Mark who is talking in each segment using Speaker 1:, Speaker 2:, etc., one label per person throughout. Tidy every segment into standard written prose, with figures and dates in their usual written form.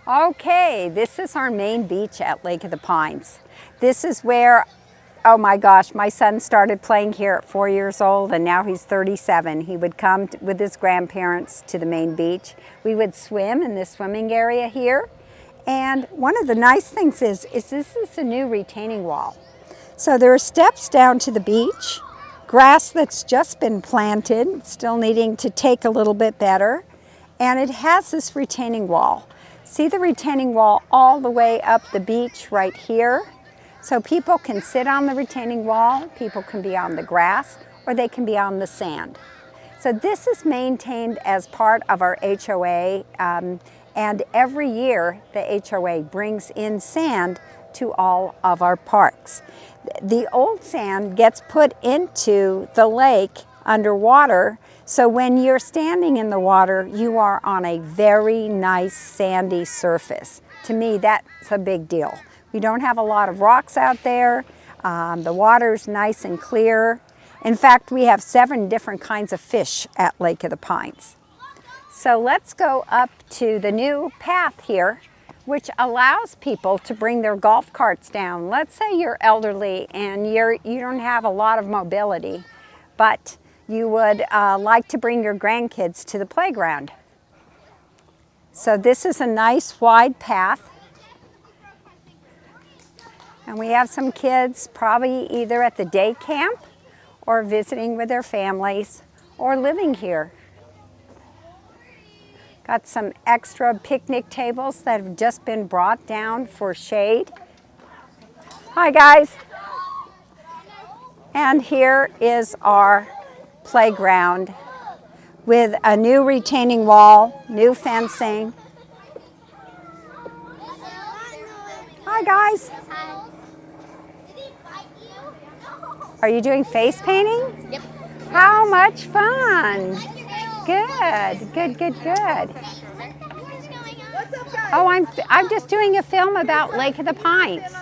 Speaker 1: Okay, this is our main beach at Lake of the Pines. This is where, oh my gosh, my son started playing here at 4 years old and now he's 37. He would come with his grandparents to the main beach. We would swim in this swimming area here. And one of the nice things is this is a new retaining wall. So there are steps down to the beach, grass that's just been planted, still needing to take a little bit better. And it has this retaining wall. See the retaining wall all the way up the beach right here? So people can sit on the retaining wall, people can be on the grass, or they can be on the sand. So this is maintained as part of our HOA, and every year the HOA brings in sand to all of our parks. The old sand gets put into the lake underwater, so when you're standing in the water, you are on a very nice sandy surface. To me, that's a big deal. We don't have a lot of rocks out there. The water's nice and clear. In fact, we have 7 different kinds of fish at Lake of the Pines. So let's go up to the new path here, which allows people to bring their golf carts down. Let's say you're elderly and you don't have a lot of mobility, but you would like to bring your grandkids to the playground. So this is a nice wide path. And we have some kids probably either at the day camp or visiting with their families or living here. Got some extra picnic tables that have just been brought down for shade. Hi guys. And here is our playground with a new retaining wall, new fencing. Hi guys. Are you doing face painting?
Speaker 2: Yep.
Speaker 1: How much fun. Good, good, good, good. Oh, I'm just doing a film about Lake of the Pines.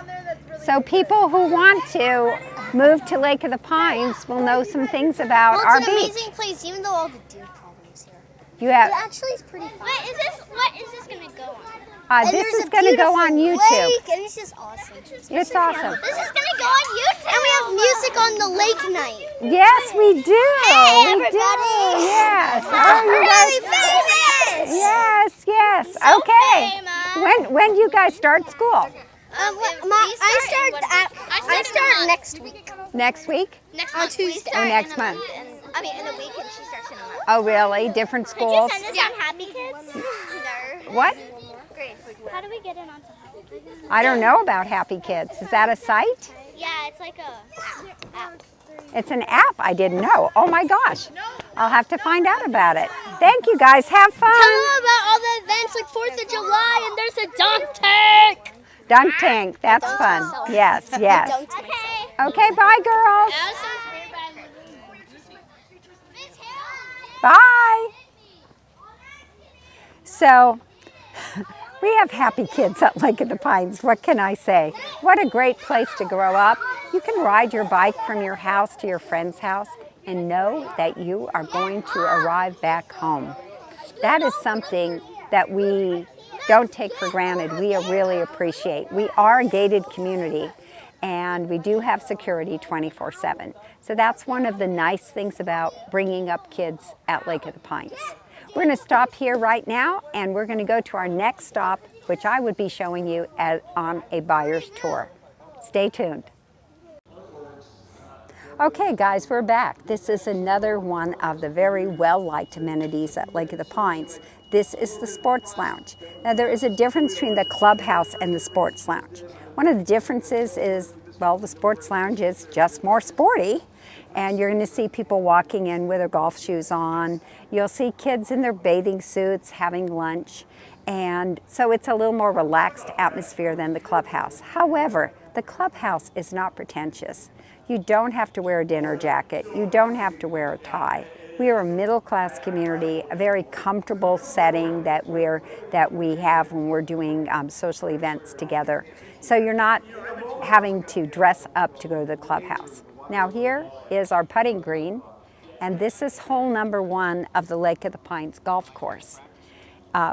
Speaker 1: So people who want to move to Lake of the Pines will know some things about our beach.
Speaker 2: It's an amazing place, even though all the dude problems here.
Speaker 1: You have.
Speaker 2: It actually is pretty fun.
Speaker 3: What is this going to go on?
Speaker 1: This is going to go on YouTube.
Speaker 2: Lake, and it's just awesome.
Speaker 1: It's awesome.
Speaker 3: This is going to go on YouTube.
Speaker 2: And we have music on the lake night.
Speaker 1: Yes, we do.
Speaker 2: Hey,
Speaker 1: we
Speaker 2: everybody.
Speaker 1: do. Yes.
Speaker 2: We're
Speaker 1: you
Speaker 2: really
Speaker 1: guys.
Speaker 2: famous.
Speaker 1: Yes, yes.
Speaker 3: So
Speaker 1: Okay.
Speaker 3: famous.
Speaker 1: When do you guys start school?
Speaker 2: I start next week.
Speaker 1: Next week?
Speaker 3: Next
Speaker 2: On
Speaker 3: month. We
Speaker 2: Tuesday.
Speaker 3: start
Speaker 1: Oh, next
Speaker 3: in a
Speaker 1: month.
Speaker 3: in a week, and she starts in a month.
Speaker 1: Oh, really? Different
Speaker 3: Did
Speaker 1: schools?
Speaker 3: you send us on Happy Kids? No.
Speaker 1: What?
Speaker 3: Great. How do we get in onto Happy Kids?
Speaker 1: I don't know about Happy Kids. Is that a site?
Speaker 3: Yeah, it's like a app.
Speaker 1: It's an app. I didn't know. Oh my gosh. I'll have to find out about it. Thank you guys. Have fun.
Speaker 3: Tell them about all the events like 4th of July, and there's a dunk tank.
Speaker 1: Dunk tank. That's fun. Yes, yes.
Speaker 3: Okay.
Speaker 1: Okay, bye girls. Bye. So, we have happy kids at Lake of the Pines. What can I say? What a great place to grow up. You can ride your bike from your house to your friend's house and know that you are going to arrive back home. That is something that we don't take for granted. We really appreciate. We are a gated community and we do have security 24/7. So that's one of the nice things about bringing up kids at Lake of the Pines. We're going to stop here right now and we're going to go to our next stop, which I would be showing you on a buyer's tour. Stay tuned. Okay guys, we're back. This is another one of the very well-liked amenities at Lake of the Pines. This is the sports lounge. Now there is a difference between the clubhouse and the sports lounge. One of the differences is, well, the sports lounge is just more sporty, and you're going to see people walking in with their golf shoes on. You'll see kids in their bathing suits having lunch, and so it's a little more relaxed atmosphere than the clubhouse. However, the clubhouse is not pretentious. You don't have to wear a dinner jacket. You don't have to wear a tie. We are a middle-class community, a very comfortable setting that we have when we're doing social events together. So you're not having to dress up to go to the clubhouse. Now here is our putting green, and this is hole number 1 of the Lake of the Pines golf course.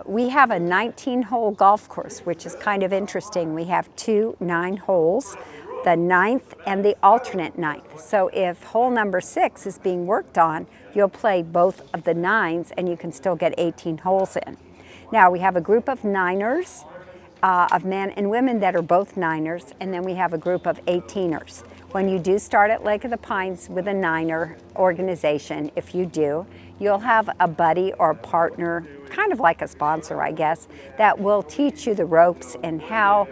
Speaker 1: We have a 19-hole golf course, which is kind of interesting. We have 2 9-holes, the 9th and the alternate 9th. So if hole number 6 is being worked on, you'll play both of the 9s and you can still get 18 holes in. Now we have a group of 9ers, of men and women that are both 9ers, and then we have a group of 18ers. When you do start at Lake of the Pines with a 9er organization, if you do, you'll have a buddy or a partner, kind of like a sponsor, I guess, that will teach you the ropes and how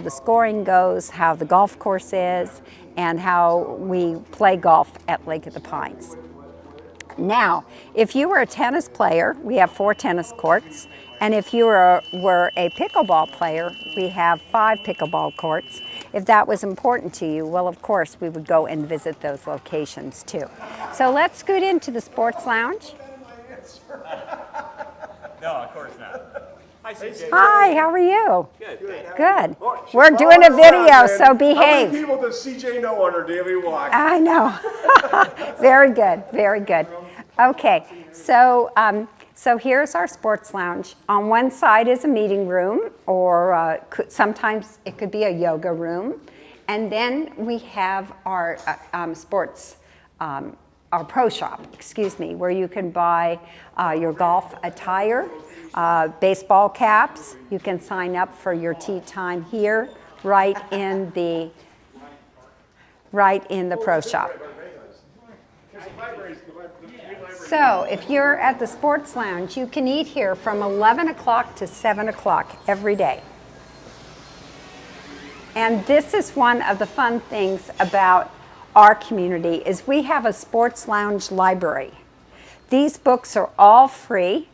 Speaker 1: the scoring goes, how the golf course is, and how we play golf at Lake of the Pines. Now, if you were a tennis player, we have 4 tennis courts, and if you were a pickleball player, we have 5 pickleball courts. If that was important to you, well, of course, we would go and visit those locations too. So let's scoot into the sports lounge.
Speaker 4: No, of course not. Hi, CJ.
Speaker 1: Hi, how are you?
Speaker 4: Good.
Speaker 1: Good.
Speaker 5: Oh, she's
Speaker 1: We're doing a
Speaker 5: following around,
Speaker 1: video,
Speaker 5: man.
Speaker 1: so
Speaker 5: How
Speaker 1: behave.
Speaker 5: many people does CJ know on her daily walk?
Speaker 1: I know. Very good, very good. Okay, so here's our sports lounge. On one side is a meeting room, or sometimes it could be a yoga room. And then we have our our pro shop, where you can buy your golf attire, baseball caps. You can sign up for your tee time here, right in the pro shop. So if you're at the sports lounge, you can eat here from 11 o'clock to 7 o'clock every day. And this is one of the fun things about our community is we have a sports lounge library. These books are all free.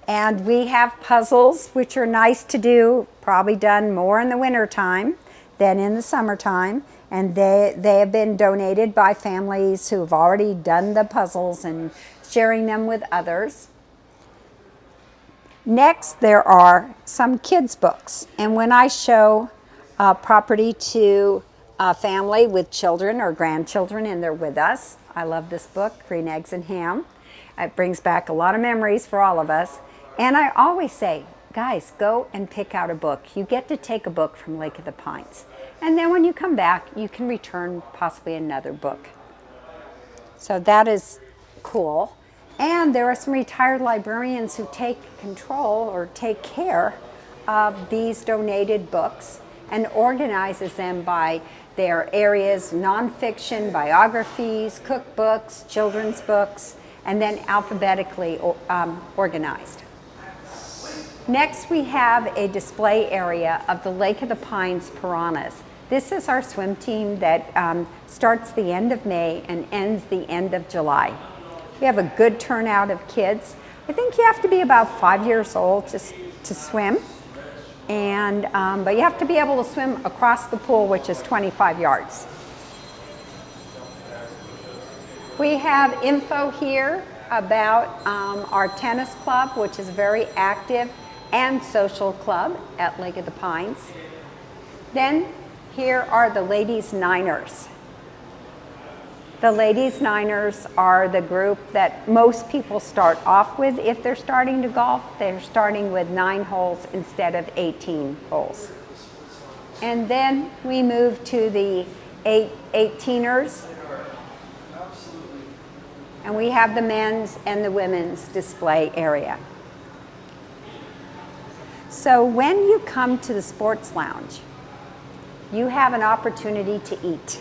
Speaker 1: And we have puzzles, which are nice to do, probably done more in the wintertime than in the summertime. And they have been donated by families who have already done the puzzles and sharing them with others. Next, there are some kids' books. And when I show property to a family with children or grandchildren and they're with us, I love this book, Green Eggs and Ham. It brings back a lot of memories for all of us. And I always say, guys, go and pick out a book. You get to take a book from Lake of the Pines. And then when you come back, you can return possibly another book. So that is cool. And there are some retired librarians who take control or take care of these donated books and organizes them by their areas, nonfiction, biographies, cookbooks, children's books, and then alphabetically organized. Next, we have a display area of the Lake of the Pines piranhas. This is our swim team that starts the end of May and ends the end of July. We have a good turnout of kids. I think you have to be about 5 years old to swim. And, but you have to be able to swim across the pool, which is 25 yards. We have info here about our tennis club, which is a very active and social club at Lake of the Pines. Then here are the Ladies Niners. The Ladies Niners are the group that most people start off with. If they're starting to golf, they're starting with 9 holes instead of 18 holes. And then we move to the 18ers. And we have the men's and the women's display area. So when you come to the sports lounge, you have an opportunity to eat.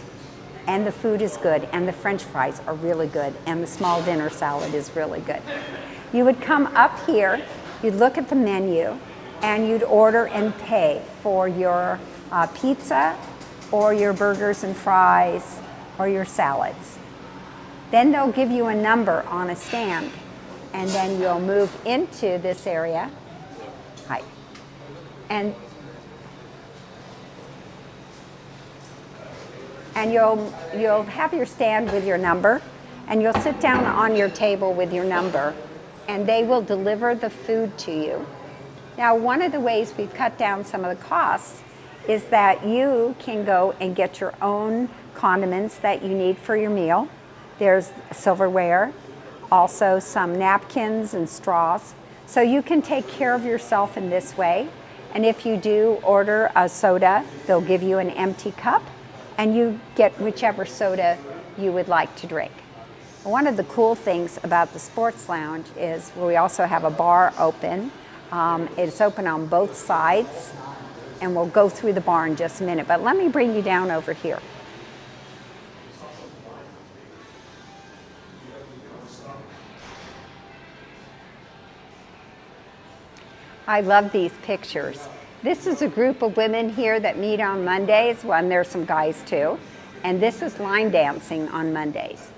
Speaker 1: And the food is good, and the French fries are really good, and the small dinner salad is really good. You would come up here, you'd look at the menu, and you'd order and pay for your pizza, or your burgers and fries, or your salads. Then they'll give you a number on a stand, and then you'll move into this area. Hi. And you'll have your stand with your number, and you'll sit down on your table with your number, and they will deliver the food to you. Now, one of the ways we've cut down some of the costs is that you can go and get your own condiments that you need for your meal. There's silverware, also some napkins and straws. So you can take care of yourself in this way. And if you do order a soda, they'll give you an empty cup and you get whichever soda you would like to drink. One of the cool things about the sports lounge is we also have a bar open. It's open on both sides, and we'll go through the bar in just a minute. But let me bring you down over here. I love these pictures. This is a group of women here that meet on Mondays. Well, and there's some guys too. And this is line dancing on Mondays.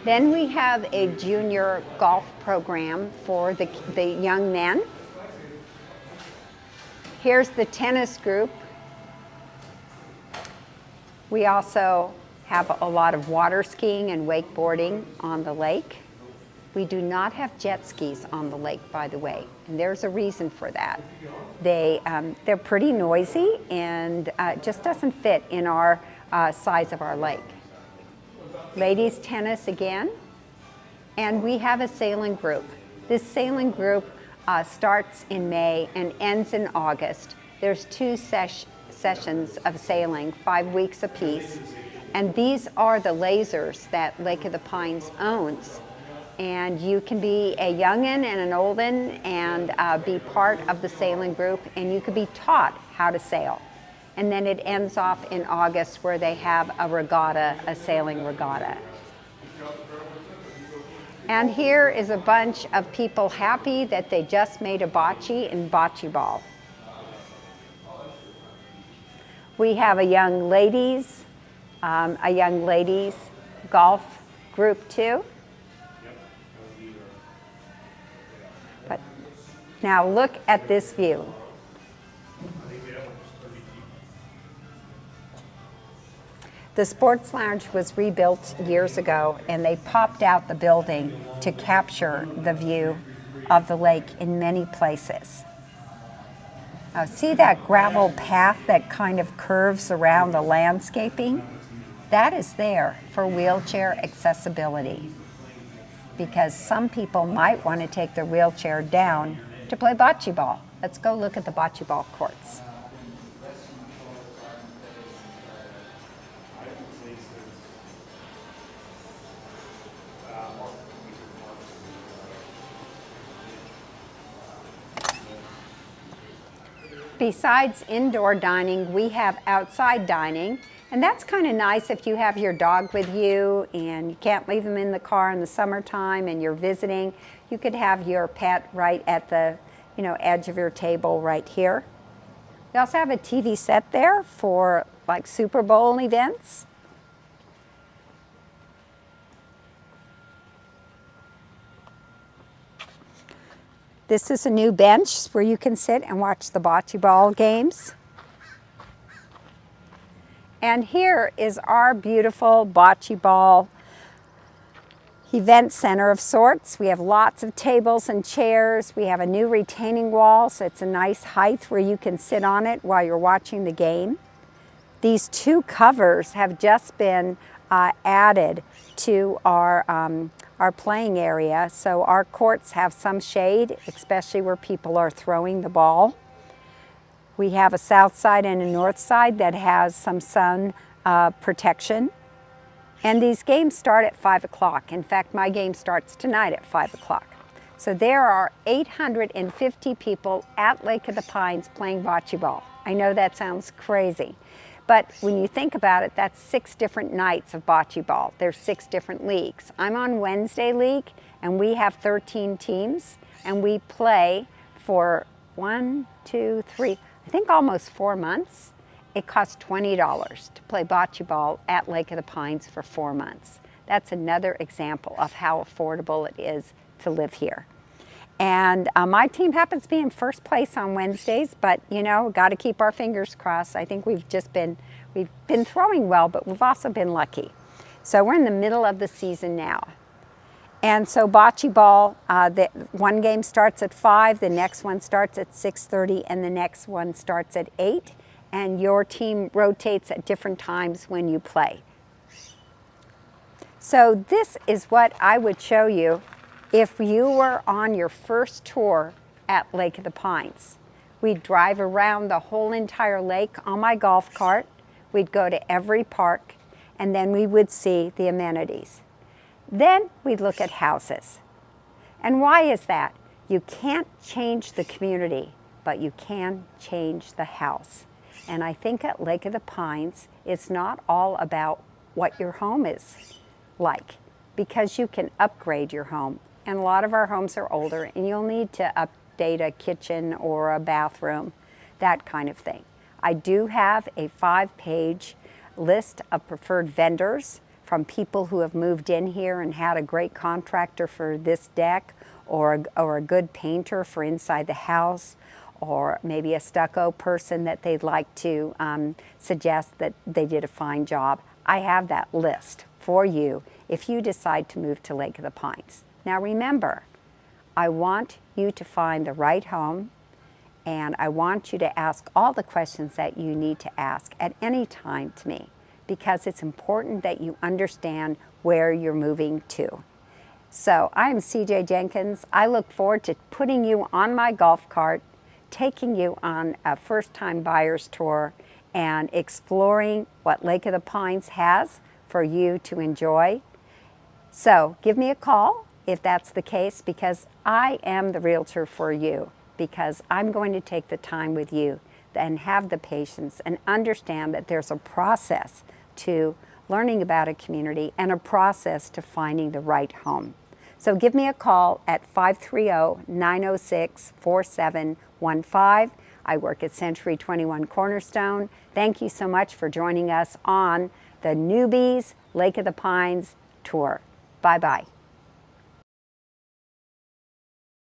Speaker 1: Then we have a junior golf program for the young men. Here's the tennis group. We also have a lot of water skiing and wakeboarding on the lake. We do not have jet skis on the lake, by the way, and there's a reason for that. They're pretty noisy and just doesn't fit in our size of our lake. Ladies tennis again, and we have a sailing group. This sailing group starts in May and ends in August. There's 2 sessions of sailing, 5 weeks apiece, and these are the lasers that Lake of the Pines owns. And you can be a young'un and an old'un and be part of the sailing group, and you could be taught how to sail. And then it ends off in August where they have a regatta, a sailing regatta. And here is a bunch of people happy that they just made a bocce in bocce ball. We have a young ladies golf group too. But now look at this view. The sports lounge was rebuilt years ago, and they popped out the building to capture the view of the lake in many places. See that gravel path that kind of curves around the landscaping? That is there for wheelchair accessibility, because some people might want to take their wheelchair down to play bocce ball. Let's go look at the bocce ball courts. Besides indoor dining, we have outside dining, and that's kind of nice if you have your dog with you and you can't leave them in the car in the summertime and you're visiting. You could have your pet right at the edge of your table right here. We also have a TV set there for like Super Bowl events. This is a new bench where you can sit and watch the bocce ball games. And here is our beautiful bocce ball event center of sorts. We have lots of tables and chairs. We have a new retaining wall, so it's a nice height where you can sit on it while you're watching the game. These 2 covers have just been added to our playing area, so our courts have some shade, especially where people are throwing the ball. We have a south side and a north side that has some sun protection. And these games start at 5 o'clock. In fact, my game starts tonight at 5 o'clock. So there are 850 people at Lake of the Pines playing bocce ball. I know that sounds crazy, but when you think about it, that's 6 different nights of bocce ball. There's 6 different leagues. I'm on Wednesday league, and we have 13 teams, and we play for 1, 2, 3, I think almost 4 months. It costs $20 to play bocce ball at Lake of the Pines for 4 months. That's another example of how affordable it is to live here. And my team happens to be in first place on Wednesdays, but got to keep our fingers crossed. I think we've been throwing well, but we've also been lucky. So we're in the middle of the season now. And so bocce ball, one game starts at 5, the next one starts at 6:30, and the next one starts at 8. And your team rotates at different times when you play. So this is what I would show you if you were on your first tour at Lake of the Pines. We'd drive around the whole entire lake on my golf cart. We'd go to every park, and then we would see the amenities. Then we'd look at houses. And why is that? You can't change the community, but you can change the house. And I think at Lake of the Pines, it's not all about what your home is like, because you can upgrade your home. And a lot of our homes are older, and you'll need to update a kitchen or a bathroom, that kind of thing. I do have a 5-page list of preferred vendors from people who have moved in here and had a great contractor for this deck, or a good painter for inside the house, or maybe a stucco person that they'd like to suggest that they did a fine job. I have that list for you if you decide to move to Lake of the Pines. Now remember, I want you to find the right home, and I want you to ask all the questions that you need to ask at any time to me, because it's important that you understand where you're moving to. So I'm CJ Jenkins. I look forward to putting you on my golf cart, taking you on a first-time buyer's tour, and exploring what Lake of the Pines has for you to enjoy. So give me a call if that's the case, because I am the realtor for you, because I'm going to take the time with you and have the patience and understand that there's a process to learning about a community and a process to finding the right home. So give me a call at 530-906-4715. I work at Century 21 Cornerstone. Thank you so much for joining us on the Newbies Lake of the Pines tour. Bye-bye.